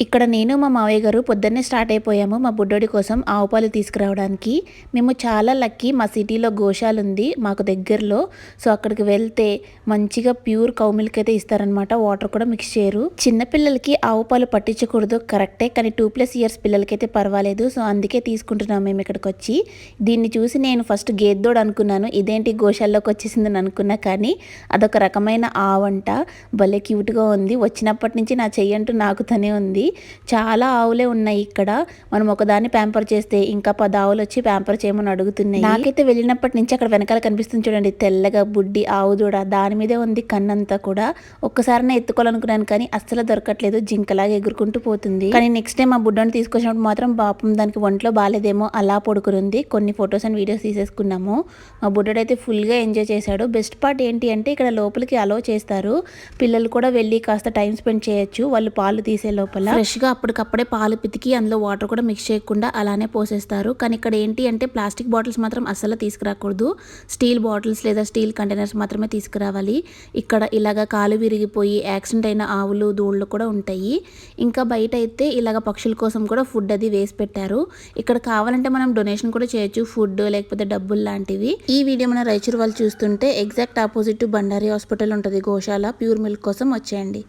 ఇక్కడ నేను మా మావయ్య గారు పొద్దున్నే స్టార్ట్ అయిపోయాము మా బుడ్డోడి కోసం ఆవు పాలు తీసుకురావడానికి. మేము చాలా లక్కీ, మా సిటీలో గోశాల ఉంది మాకు దగ్గరలో. సో అక్కడికి వెళ్తే మంచిగా ప్యూర్ కౌ మిల్క్ అయితే ఇస్తారనమాట, వాటర్ కూడా మిక్స్ చేయరు. చిన్నపిల్లలకి ఆవు పాలు పట్టించకూడదు కరెక్టే, కానీ 2+ ఇయర్స్ పిల్లలకి అయితే పర్వాలేదు. సో అందుకే తీసుకుంటున్నాము మేము ఇక్కడికి వచ్చి. దీన్ని చూసి నేను ఫస్ట్ గేద్దోడు అనుకున్నాను, ఇదేంటి గోశాల్లోకి వచ్చేసిందని అనుకున్నా, కానీ అదొక రకమైన ఆవంట. భలే క్యూట్గా ఉంది. వచ్చినప్పటి నుంచి నా చెయ్యంటూ నాకుతూనే ఉంది. చాలా ఆవులే ఉన్నాయి ఇక్కడ. మనం ఒకదాన్ని ప్యాంపర్ చేస్తే ఇంకా 10 ఆవులు వచ్చి ప్యాంపర్ చేయమని అడుగుతున్నాయి. నాకైతే వెళ్ళినప్పటి నుంచి అక్కడ వెనకాల కనిపిస్తుంది చూడండి, తెల్లగా బుడ్డి ఆవు దూడ, దాని మీదే ఉంది కన్నంతా కూడా. ఒక్కసారినే ఎత్తుకోవాలనుకున్నాను కానీ అస్సలు దొరకట్లేదు, జింకలాగా ఎగురుకుంటూ పోతుంది. కానీ నెక్స్ట్ టైం మా బుడ్డని తీసుకొచ్చినప్పుడు మాత్రం పాపం దానికి ఒంట్లో బాగాలేదేమో అలా పడుకునుంది. కొన్ని ఫొటోస్ అండ్ వీడియోస్ తీసేసుకున్నాము. మా బుడ్డడైతే ఫుల్గా ఎంజాయ్ చేశాడు. బెస్ట్ పార్ట్ ఏంటి అంటే ఇక్కడ లోపలికి అలో చేస్తారు, పిల్లలు కూడా వెళ్ళి కాస్త టైం స్పెండ్ చేయొచ్చు వాళ్ళు పాలు తీసే లోపల. ఫ్రెష్గా అప్పటికప్పుడే పాలు పితికి అందులో వాటర్ కూడా మిక్స్ చేయకుండా అలానే పోసేస్తారు. కానీ ఇక్కడ ఏంటి అంటే ప్లాస్టిక్ బాటిల్స్ మాత్రం అస్సలు తీసుకురాకూడదు, స్టీల్ బాటిల్స్ లేదా స్టీల్ కంటైనర్స్ మాత్రమే తీసుకురావాలి. ఇక్కడ ఇలాగ కాలు విరిగిపోయి యాక్సిడెంట్ అయిన ఆవులు దూళ్ళు కూడా ఉంటాయి. ఇంకా బయట అయితే ఇలాగ పక్షుల కోసం కూడా ఫుడ్ అది వేసి పెట్టారు. ఇక్కడ కావాలంటే మనం డొనేషన్ కూడా చేయొచ్చు, ఫుడ్ లేకపోతే డబ్బులు లాంటివి. ఈ వీడియో మన రాయచూరు వాళ్ళు చూస్తుంటే ఎగ్జాక్ట్ ఆపోజిట్ బండారి హాస్పిటల్ ఉంటుంది గోశాల, ప్యూర్ మిల్క్ కోసం వచ్చేయండి.